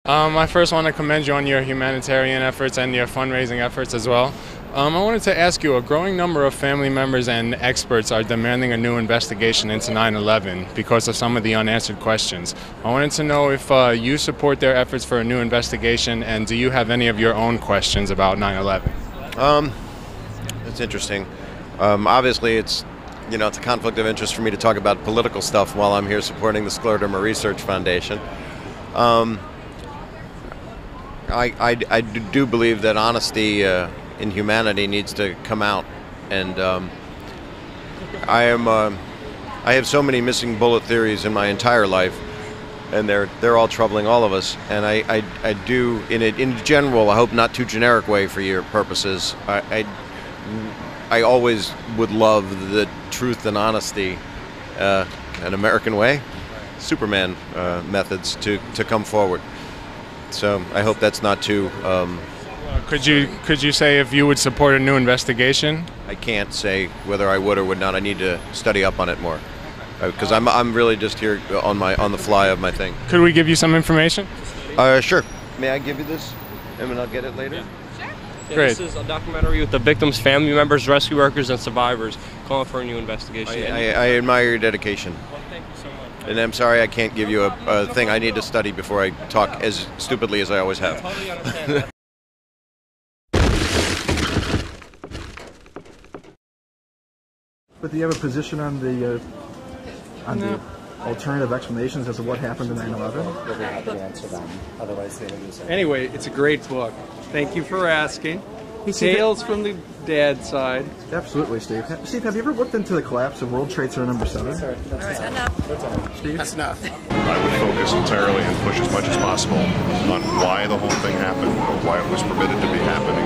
I first want to commend you on your humanitarian efforts and your fundraising efforts as well. I wanted to ask you, a growing number of family members and experts are demanding a new investigation into 9/11 because of some of the unanswered questions. I wanted to know if you support their efforts for a new investigation, and do you have any of your own questions about 9/11? That's interesting. Obviously, it's a conflict of interest for me to talk about political stuff while I'm here supporting the Scleroderma Research Foundation. I do believe that honesty in humanity needs to come out, and I have so many missing bullet theories in my entire life, and they're all troubling all of us. And I do in general, I hope not too generic way for your purposes. I always would love the truth and honesty, an American way, Superman methods to come forward. So I hope that's not too. Could you say if you would support a new investigation? I can't say whether I would or would not. I need to study up on it more, because I'm really just here on the fly of my thing. Could we give you some information? Sure. May I give you this, and then I'll get it later? Sure. Yeah, great. This is a documentary with the victims' family members, rescue workers, and survivors calling for a new investigation. I admire your dedication. Well, thank you so much. And I'm sorry I can't give you a thing. I need to study before I talk as stupidly as I always have. I totally understand that. But do you have a position on the alternative explanations as to what happened in 9/11? We'll be happy to answer them. Otherwise, they will use it. Anyway, it's a great book. Thank you for asking. Tales from the dad's side. Absolutely, Steve. Steve, have you ever looked into the collapse of World Trade Center number 7? Sorry, that's Enough. Steve? That's enough. I would focus entirely and push as much as possible on why the whole thing happened, or why it was permitted to be happening,